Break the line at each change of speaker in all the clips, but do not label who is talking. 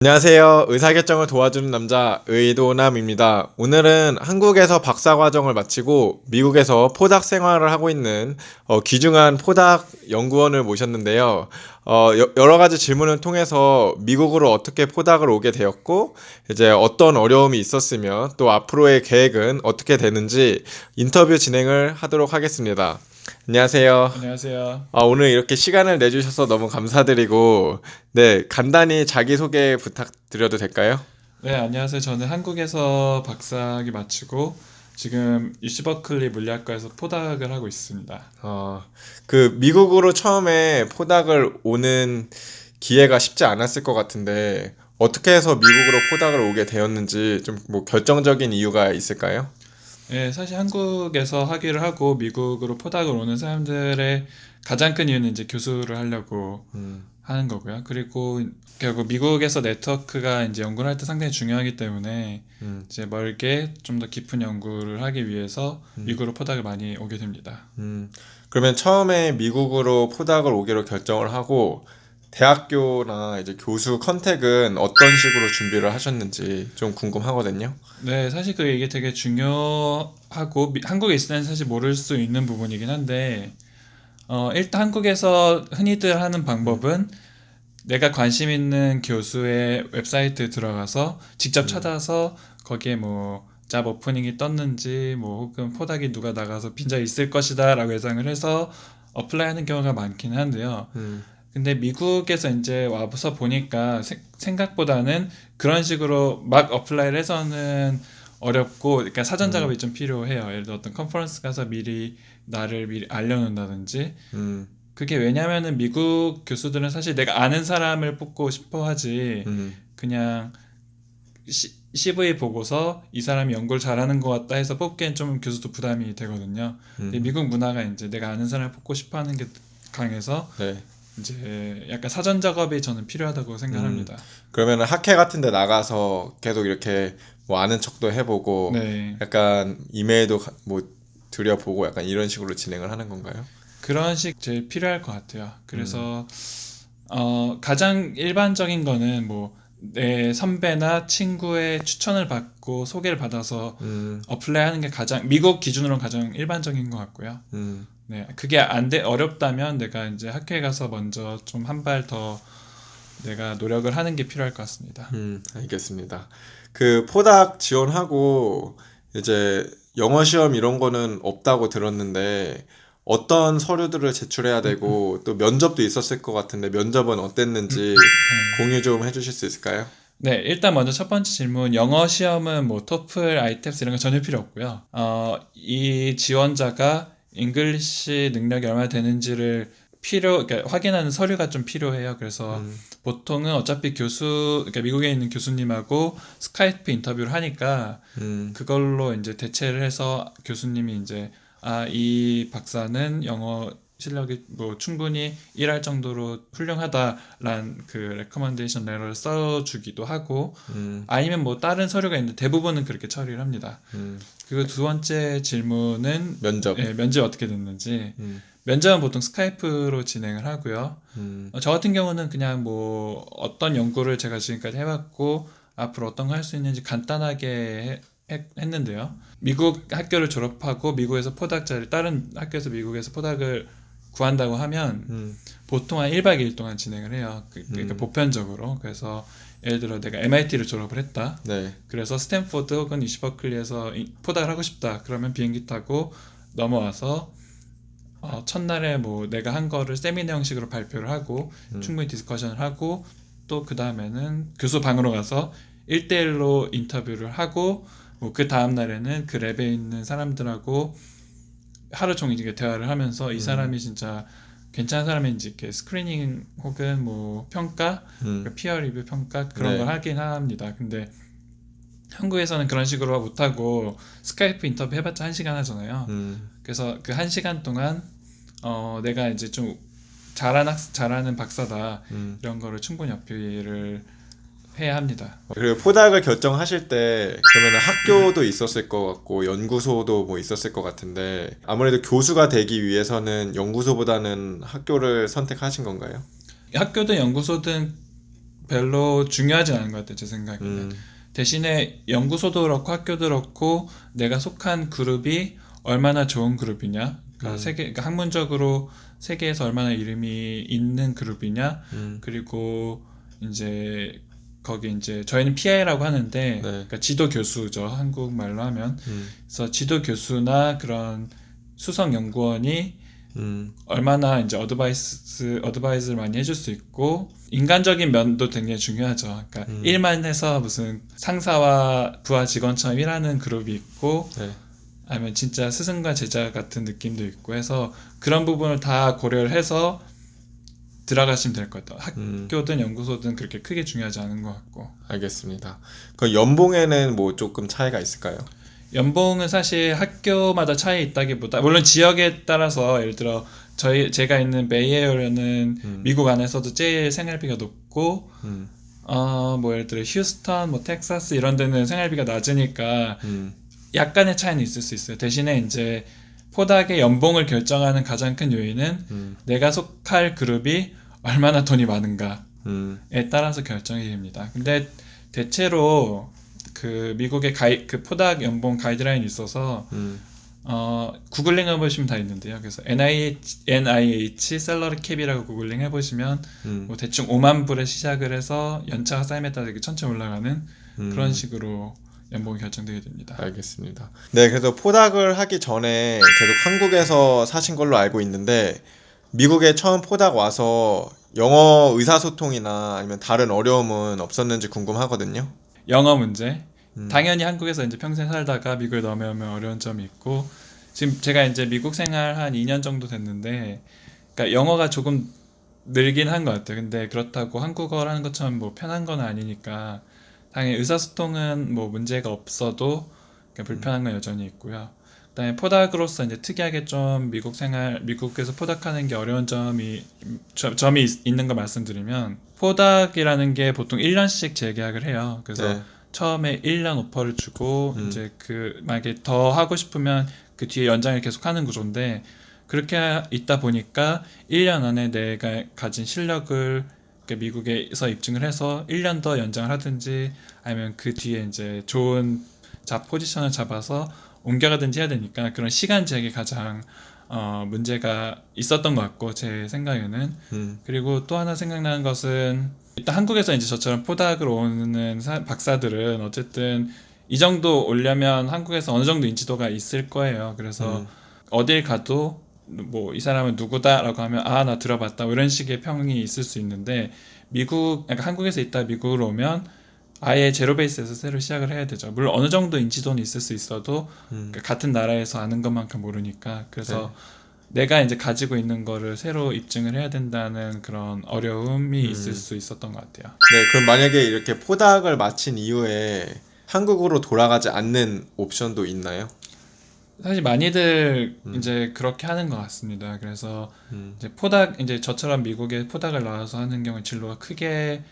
안녕하세요. 의사결정을 도와주는 남자 의도남입니다. 오늘은 한국에서 박사과정을 마치고 미국에서 포닥 생활을 하고 있는 귀중한 포닥 연구원을 모셨는데요. 여러 가지 질문을 통해서 미국으로 어떻게 포닥을 오게 되었고 이제 어떤 어려움이 있었으며 또 앞으로의 계획은 어떻게 되는지 인터뷰 진행을 하도록 하겠습니다. 안녕하세요.
안녕하세요.
오늘 이렇게 시간을 내주셔서 너무 감사드리고, 네, 간단히 자기소개 부탁드려도 될까요?
네, 안녕하세요. 저는 한국에서 박사학위 마치고 지금 UC 버클리 물리학과에서 포닥을 하고 있습니다.
미국으로 처음에 포닥을 오는 기회가 쉽지 않았을 것 같은데, 어떻게 해서 미국으로 포닥을 오게 되었는지 좀 뭐 결정적인 이유가 있을까요?
네, 사실 한국에서 학위를 하고 미국으로 포닥을 오는 사람들의 가장 큰 이유는 이제 교수를 하려고 하는 거고요. 그리고 결국 미국에서 네트워크가 이제 연구를 할 때 상당히 중요하기 때문에 이제 멀게 좀 더 깊은 연구를 하기 위해서 미국으로 포닥을 많이 오게 됩니다.
그러면 처음에 미국으로 포닥을 오기로 결정을 하고, 대학교나 이제 교수 컨택은 어떤 식으로 준비를 하셨는지 좀 궁금하거든요.
네, 사실 이게 되게 중요하고 한국에 있을 때는 사실 모를 수 있는 부분이긴 한데 일단 한국에서 흔히들 하는 방법은 내가 관심 있는 교수의 웹사이트에 들어가서 직접 찾아서 거기에 뭐 잡 오프닝이 떴는지 뭐 혹은 포닥이 누가 나가서 빈자리 있을 것이다 라고 예상을 해서 어플라이하는 경우가 많긴 한데요. 근데 미국에서 이제 와서 보니까 생각보다는 그런 식으로 막 어플라이를 해서는 어렵고, 그러니까 사전 작업이 좀 필요해요. 예를 들어 어떤 컨퍼런스 가서 나를 미리 알려놓는다든지.
음,
그게 왜냐면은 미국 교수들은 사실 내가 아는 사람을 뽑고 싶어 하지,
음,
그냥 CV 보고서 이 사람이 연구를 잘하는 것 같다 해서 뽑기엔 좀 교수도 부담이 되거든요. 근데
음,
미국 문화가 이제 내가 아는 사람을 뽑고 싶어 하는 게 강해서
네.
이제 약간 사전 작업이 저는 필요하다고
음,
생각합니다.
그러면은 학회 같은 데 나가서 계속 이렇게 뭐 아는 척도 해보고
네.
약간 이메일도 뭐 들여보고 약간 이런 식으로 진행을 하는 건가요?
그런 식 제일 필요할 것 같아요.
음,
그래서 가장 일반적인 거는 뭐 내 선배나 친구의 추천을 받고 소개를 받아서
음,
어플라이 하는 게 가장 미국 기준으로는 가장 일반적인 것 같고요.
음,
네. 그게 안 돼 어렵다면 내가 이제 학교에 가서 먼저 좀 한 발 더 내가 노력을 하는 게 필요할 것 같습니다.
알겠습니다. 그 포닥 지원하고 이제 영어 시험 이런 거는 없다고 들었는데 어떤 서류들을 제출해야 되고 또 면접도 있었을 것 같은데 면접은 어땠는지
네.
공유 좀 해주실 수 있을까요?
네, 일단 먼저 첫 번째 질문, 영어 시험은 뭐 토플, 아이텔스 이런 거 전혀 필요 없고요. 이 지원자가 잉글리시 능력이 얼마나 되는지를 그러니까 확인하는 서류가 좀 필요해요. 그래서
음,
보통은 어차피 그러니까 미국에 있는 교수님하고 스카이프 인터뷰를 하니까
음,
그걸로 이제 대체를 해서 교수님이 이제 이 박사는 영어 실력이 뭐 충분히 일할 정도로 훌륭하다란 그 레커먼데이션 레터를 써주기도 하고,
음,
아니면 뭐 다른 서류가 있는데 대부분은 그렇게 처리를 합니다.
음,
그리고 두 번째 질문은
면접.
면접 어떻게 됐는지.
음,
면접은 보통 스카이프로 진행을 하고요.
음,
저 같은 경우는 그냥 뭐 어떤 연구를 제가 지금까지 해왔고 앞으로 어떤 거 할 수 있는지 간단하게 했는데요. 미국 학교를 졸업하고 미국에서 포닥자를 다른 학교에서 미국에서 포닥을 구한다고 하면
음,
보통 한 1박 2일 동안 진행을 해요. 그러니까
음,
보편적으로. 그래서 예를 들어 내가 MIT를 졸업을 했다.
네,
그래서 스탠포드 혹은 유시버클리에서 포닥을 하고 싶다. 그러면 비행기 타고 넘어와서 첫날에 뭐 내가 한 거를 세미나 형식으로 발표를 하고
음,
충분히 디스커션을 하고 또 그 다음에는 교수 방으로 가서 1대1로 인터뷰를 하고 뭐 그 다음 날에는 그 랩에 있는 사람들하고 하루 종일 이렇게 대화를 하면서 이
음,
사람이 진짜 괜찮은 사람인지 이렇게 스크리닝 혹은 뭐 평가,
음,
피어 리뷰 평가 그런 걸
네,
하긴 합니다. 근데 한국에서는 그런 식으로 못하고 스카이프 인터뷰 해봤자 1시간 하잖아요.
음.
그래서 그 1시간 동안 내가 이제 좀 잘하는 박사다
음.
이런 거를 충분히 어필을 해야 합니다.
그리고 포닥을 결정하실 때 그러면 학교도 있었을 것 같고 연구소도 뭐 있었을 것 같은데 아무래도 교수가 되기 위해서는 연구소보다는 학교를 선택하신 건가요?
학교든 연구소든 별로 중요하진 않은 것 같아요, 제 생각에는. 대신에 연구소도 그렇고 학교도 그렇고 내가 속한 그룹이 얼마나 좋은 그룹이냐, 그러니까 그러니까 학문적으로 세계에서 얼마나 이름이 있는 그룹이냐, 그리고 이제 거기 이제 저희는 PI라고 하는데, 그러니까 지도 교수죠, 한국말로 하면. 그래서 지도 교수나 그런 수석 연구원이 얼마나 이제 어드바이스를 많이 해줄 수 있고, 인간적인 면도 굉장히 중요하죠. 그러니까 일만 해서 무슨 상사와 부하 직원처럼 일하는 그룹이 있고, 아니면 진짜 스승과 제자 같은 느낌도 있고 해서 그런 부분을 다 고려를 해서 들어가시면 될 것 같아요. 학교든 연구소든 그렇게 크게 중요하지 않은 것 같고.
알겠습니다. 그 연봉에는 뭐 조금 차이가 있을까요?
연봉은 사실 학교마다 차이 있다기보다, 물론 지역에 따라서, 예를 들어 제가 있는 베이에어리어는 미국 안에서도 제일 생활비가 높고, 뭐 예를 들어 휴스턴, 뭐 텍사스 이런 데는 생활비가 낮으니까 약간의 차이는 있을 수 있어요. 대신에 이제 포닥의 연봉을 결정하는 가장 큰 요인은 내가 속할 그룹이 얼마나 돈이 많은가에 따라서 결정이 됩니다. 근데 대체로 그 미국의 그 포닥 연봉 가이드라인이 있어서 구글링 해보시면 다 있는데요. 그래서 NIH 셀러리 캡이라고 구글링 해보시면 뭐 대충 5만 불에 시작을 해서 연차가 쌓임에 따라 이렇게 천천히 올라가는 그런 식으로 연봉이 결정되게 됩니다.
알겠습니다. 네, 그래서 포닥을 하기 전에 계속 한국에서 사신 걸로 알고 있는데 미국에 처음 포닥 와서 영어 의사소통이나 아니면 다른 어려움은 없었는지 궁금하거든요.
영어 문제. 당연히 한국에서 이제 평생 살다가 미국에 넘어오면 어려운 점이 있고, 지금 제가 이제 미국 생활 한 2년 정도 됐는데, 그러니까 영어가 조금 늘긴 한 것 같아요. 근데 그렇다고 한국어를 하는 것처럼 뭐 편한 건 아니니까 당연히 의사소통은 뭐 문제가 없어도 불편한 건 여전히 있고요. 그다음에 포닥으로서 이제 특이하게 좀 미국에서 포닥하는 게 어려운 점이 있는 걸 말씀드리면, 포닥이라는 게 보통 1년씩 재계약을 해요. 그래서 처음에 1년 오퍼를 주고 이제 만약에 더 하고 싶으면 그 뒤에 연장을 계속 하는 구조인데, 그렇게 있다 보니까 1년 안에 내가 가진 실력을 미국에서 입증을 해서 1년 더 연장을 하든지, 아니면 그 뒤에 이제 좋은 포지션을 잡아서 옮겨가든지 해야 되니까 그런 시간 제약이 가장 문제가 있었던 것 같고, 제 생각에는. 그리고 또 하나 생각나는 것은, 일단 한국에서 이제 저처럼 포닥을 오는 박사들은 어쨌든 이 정도 오려면 한국에서 어느 정도 인지도가 있을 거예요. 그래서 어딜 가도 뭐 이 사람은 누구다라고 하면 나 들어봤다, 뭐 이런 식의 평이 있을 수 있는데, 그러니까 한국에서 있다 미국으로 오면 아예 제로 베이스에서 새로 시작을 해야 되죠. 물론 어느 정도 인지도는 있을 수 있어도 그러니까 같은 나라에서 아는 것만큼 모르니까. 그래서 내가 이제 가지고 있는 거를 새로 입증을 해야 된다는 그런 어려움이 있을 수 있었던 것 같아요.
네, 그럼 만약에 이렇게 포닥을 마친 이후에 한국으로 돌아가지 않는 옵션도 있나요?
사실 많이들 이제 그렇게 하는 것 같습니다. 그래서 이제 저처럼 미국에 포닥을 나와서 하는 경우 진로가 크게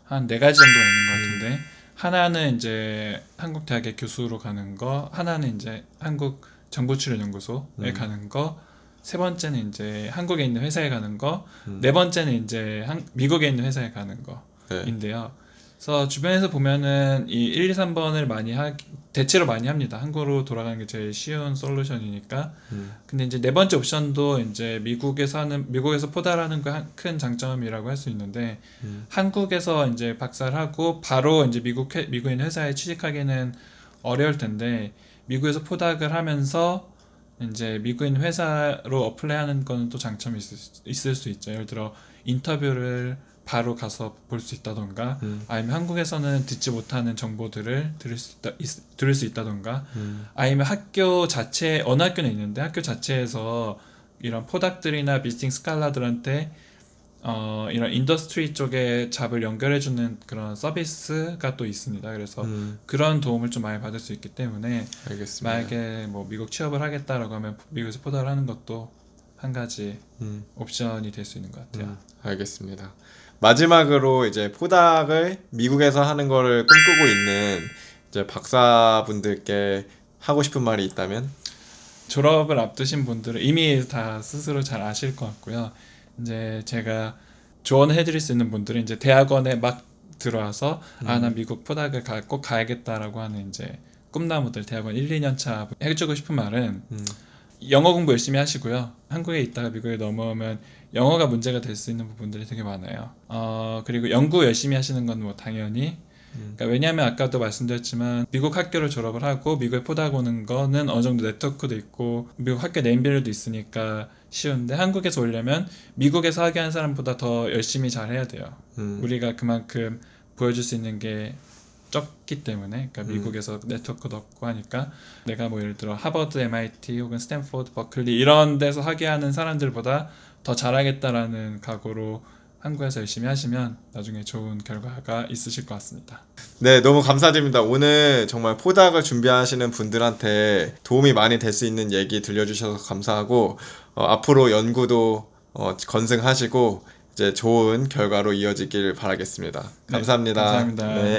한 4가지 정도가 있는 것 같은데, 하나는 이제 한국 대학의 교수로 가는 거, 하나는 이제 한국 정보출연연구소에 가는 거, 세 번째는 이제 한국에 있는 회사에 가는 거, 네 번째는 이제 미국에 있는 회사에 가는 거인데요. 그래서 주변에서 보면은 이 1, 2, 3번을 대체로 많이 합니다. 한국으로 돌아가는 게 제일 쉬운 솔루션이니까. 근데 이제 네 번째 옵션도 이제 미국에서 포달하는 그 큰 장점이라고 할 수 있는데, 한국에서 이제 박사를 하고 바로 이제 미국에 있는 회사에 취직하기는 어려울 텐데, 미국에서 포닥을 하면서 이제 미국에 있는 회사로 어플라이하는 거는 또 장점이 있을 수 있죠. 예를 들어 인터뷰를 바로 가서 볼 수 있다던가, 아니면 한국에서는 듣지 못하는 정보들을 들을 수 있다던가, 아니면 학교 자체, 어느 학교는 있는데 학교 자체에서 이런 포닥들이나 비스팅 스칼라들한테 이런 인더스트리 쪽에 잡을 연결해주는 그런 서비스가 또 있습니다. 그래서 그런 도움을 좀 많이 받을 수 있기 때문에,
알겠습니다.
만약에 뭐 미국 취업을 하겠다라고 하면 미국에서 포닥을 하는 것도 한 가지 옵션이 될 수 있는 것 같아요.
알겠습니다. 마지막으로 이제 포닥을 미국에서 하는 거를 꿈꾸고 있는 이제 박사분들께 하고 싶은 말이 있다면?
졸업을 앞두신 분들은 이미 다 스스로 잘 아실 것 같고요. 이제 제가 조언을 해드릴 수 있는 분들은 이제 대학원에 막 들어와서 아, 나 미국 포닥을 꼭 가야겠다라고 하는 이제 꿈나무들 대학원 1, 2년 차 해주고 싶은 말은 영어 공부 열심히 하시고요. 한국에 있다가 미국에 넘어오면 영어가 문제가 될 수 있는 부분들이 되게 많아요. 그리고 연구 열심히 하시는 건 뭐 당연히 그러니까 왜냐하면 아까도 말씀드렸지만 미국 학교를 졸업을 하고 미국에 포닥 오는 거는 어느 정도 네트워크도 있고 미국 학교 네임밸류도 있으니까 쉬운데 한국에서 오려면 미국에서 하게 한 사람보다 더 열심히 잘 해야 돼요. 우리가 그만큼 보여줄 수 있는 게 적기 때문에 그러니까 미국에서 네트워크도 없고 하니까 내가 뭐 예를 들어 하버드, MIT 혹은 스탠포드, 버클리 이런 데서 하게 하는 사람들보다 더 잘하겠다라는 각오로 한국에서 열심히 하시면 나중에 좋은 결과가 있으실 것 같습니다.
네, 너무 감사드립니다. 오늘 정말 포닥을 준비하시는 분들한테 도움이 많이 될 수 있는 얘기 들려주셔서 감사하고 앞으로 연구도 건승하시고 이제 좋은 결과로 이어지길 바라겠습니다. 감사합니다.
감사합니다.
네.